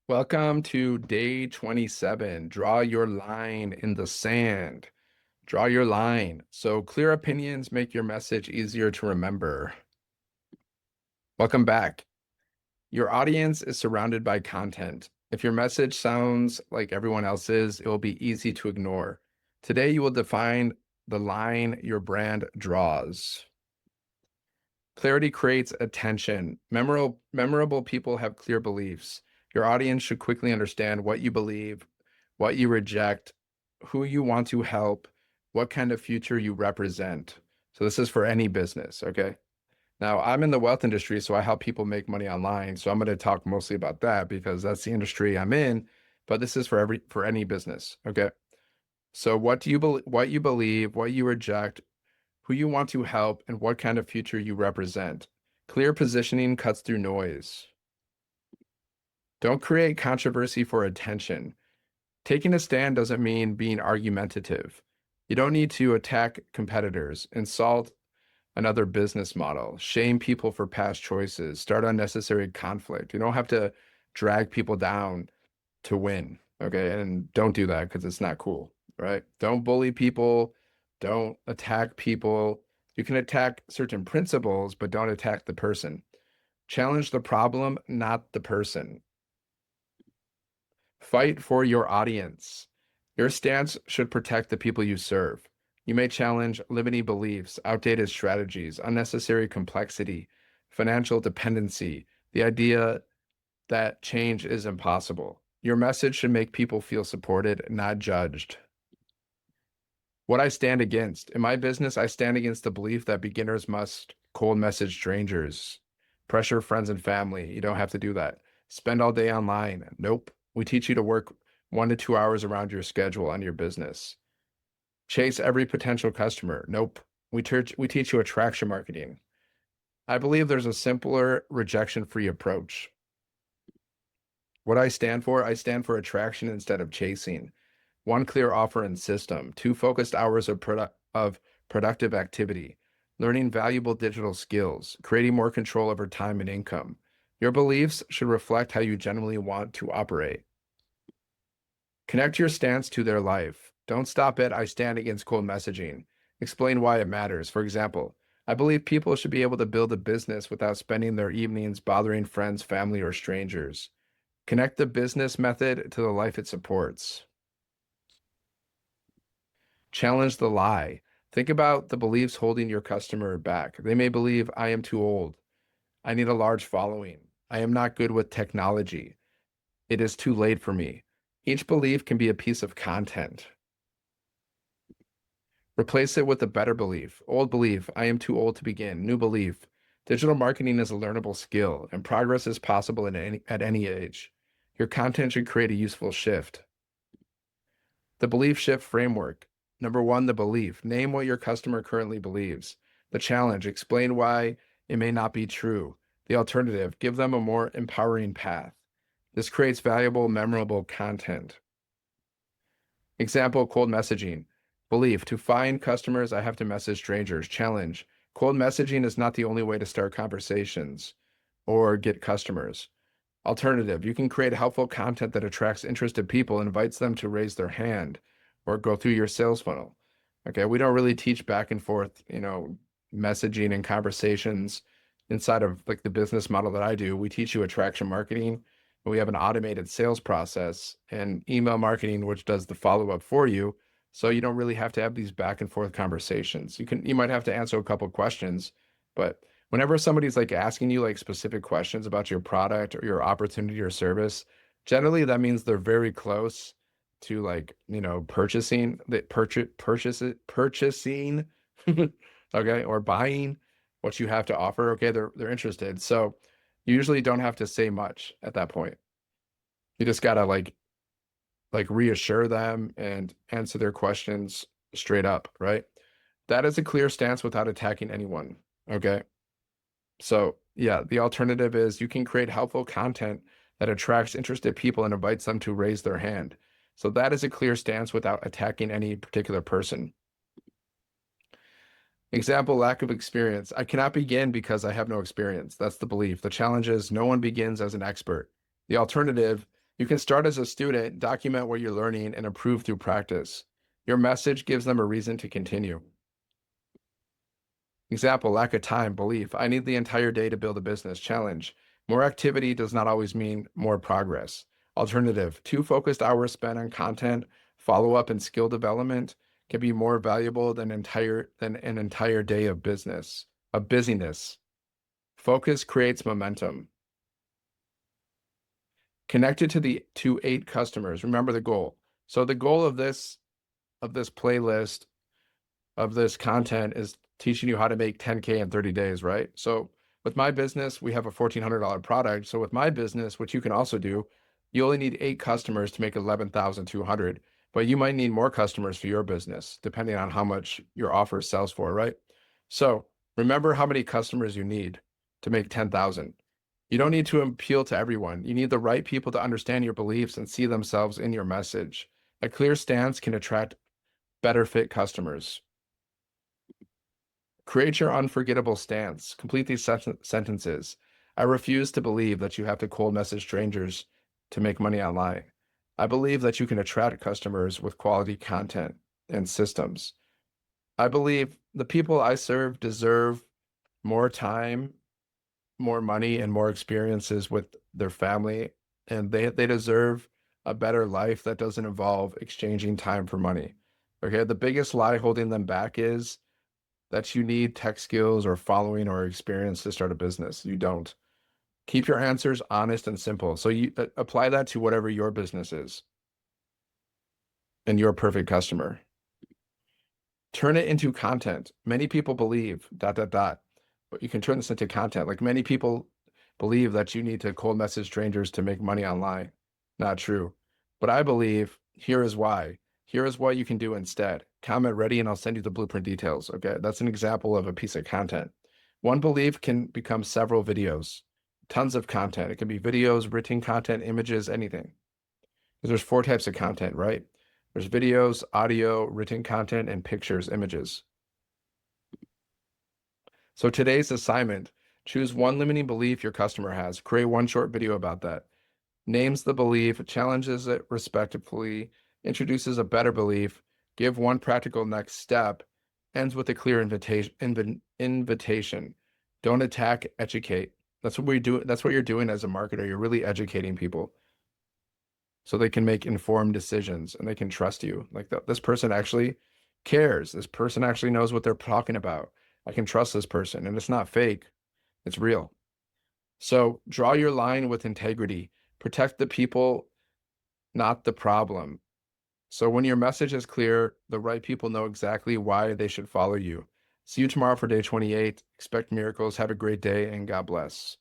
Welcome to day 27. Draw your line in the sand. Draw your line. So clear opinions make your message easier to remember. Welcome back. Your audience is surrounded by content. If your message sounds like everyone else's, it will be easy to ignore. Today, you will define the line your brand draws. Clarity creates attention. Memorable people have clear beliefs. Your audience should quickly understand what you believe, what you reject, who you want to help, what kind of future you represent. So this is for any business, okay? Now, I'm in the wealth industry, so I help people make money online. So I'm going to talk mostly about that because that's the industry I'm in, but this is for any business, okay? So what you believe, what you reject, who you want to help, and what kind of future you represent. Clear positioning cuts through noise. Don't create controversy for attention. Taking a stand doesn't mean being argumentative. You don't need to attack competitors, insult another business model, shame people for past choices, start unnecessary conflict. You don't have to drag people down to win. Okay. And don't do that because it's not cool, right? Don't bully people. Don't attack people. You can attack certain principles, but don't attack the person. Challenge the problem, not the person. Fight for your audience. Your stance should protect the people you serve. You may challenge limiting beliefs, outdated strategies, unnecessary complexity, financial dependency, the idea that change is impossible. Your message should make people feel supported, not judged. What I stand against. In my business, I stand against the belief that beginners must cold message strangers, pressure friends and family. You don't have to do that. Spend all day online. Nope. We teach you to work 1 to 2 hours around your schedule on your business. Chase every potential customer. Nope. We teach you attraction marketing. I believe there's a simpler rejection-free approach. What I stand for attraction instead of chasing. One clear offer and system. 2 focused hours of productive activity. Learning valuable digital skills. Creating more control over time and income. Your beliefs should reflect how you genuinely want to operate. Connect your stance to their life. Don't stop at I stand against cold messaging. Explain why it matters. For example, I believe people should be able to build a business without spending their evenings bothering friends, family, or strangers. Connect the business method to the life it supports. Challenge the lie. Think about the beliefs holding your customer back. They may believe I am too old. I need a large following. I am not good with technology. It is too late for me. Each belief can be a piece of content. Replace it with a better belief. Old belief, I am too old to begin. New belief, digital marketing is a learnable skill and progress is possible at any age. Your content should create a useful shift. The belief shift framework. Number one, the belief. Name what your customer currently believes. The challenge. Explain why it may not be true. The alternative. Give them a more empowering path. This creates valuable, memorable content. Example, cold messaging. Belief. To find customers, I have to message strangers. Challenge. Cold messaging is not the only way to start conversations or get customers. Alternative, you can create helpful content that attracts interested people, invites them to raise their hand or go through your sales funnel. Okay, we don't really teach back and forth, messaging and conversations inside of like the business model that I do. We teach you attraction marketing. We have an automated sales process and email marketing, which does the follow-up for you. So you don't really have to have these back and forth conversations. You might have to answer a couple questions, but whenever somebody's like asking you like specific questions about your product or your opportunity or service, generally that means they're very close to like, purchasing purchasing, okay, or buying what you have to offer. Okay, they're interested. So you usually don't have to say much at that point. You just gotta like reassure them and answer their questions straight up, right? That is a clear stance without attacking anyone. Okay. So yeah, the alternative is you can create helpful content that attracts interested people and invites them to raise their hand. So that is a clear stance without attacking any particular person. Example, lack of experience. I cannot begin because I have no experience. That's the belief. The challenge is no one begins as an expert. The alternative, You can start as a student, document what you're learning, and improve through practice. Your message gives them a reason to continue. Example, lack of time, belief. I need the entire day to build a business. Challenge. More activity does not always mean more progress. Alternative, 2 focused hours spent on content, follow-up, and skill development can be more valuable than an entire day of busyness. Focus creates momentum. Connected to 8 customers. Remember the goal. So the goal of this playlist, of this content, is teaching you how to make 10K in 30 days, right? So with my business, we have a $1,400 product. So with my business, which you can also do, you only need 8 customers to make 11,200, but you might need more customers for your business, depending on how much your offer sells for, right? So remember how many customers you need to make 10,000. You don't need to appeal to everyone. You need the right people to understand your beliefs and see themselves in your message. A clear stance can attract better fit customers. Create your unforgettable stance. Complete these sentences. I refuse to believe that you have to cold message strangers to make money online. I believe that you can attract customers with quality content and systems. I believe the people I serve deserve more time, more money, and more experiences with their family, and they deserve a better life that doesn't involve exchanging time for money. Okay, the biggest lie holding them back is that you need tech skills or following or experience to start a business. You don't. Keep your answers honest and simple. So you apply that to whatever your business is and your perfect customer. Turn it into content. Many people believe ... But you can turn this into content. Like, many people believe that you need to cold message strangers to make money online. Not true. But I believe here is why. Here is what you can do instead. Comment ready and I'll send you the blueprint details. Okay, that's an example of a piece of content. One belief can become several videos, tons of content. It can be videos, written content, images, anything. There's 4 types of content, right? There's videos, audio, written content, and pictures, images. So today's assignment, choose one limiting belief your customer has. Create one short video about that. Names the belief, challenges it respectfully, introduces a better belief, give one practical next step, ends with a clear invitation. Don't attack, educate. That's what we do. That's what you're doing as a marketer. You're really educating people so they can make informed decisions and they can trust you. Like, this person actually cares. This person actually knows what they're talking about. I can trust this person, and it's not fake. It's real. So draw your line with integrity. Protect the people, not the problem. So when your message is clear, the right people know exactly why they should follow you. See you tomorrow for day 28. Expect miracles. Have a great day, and God bless.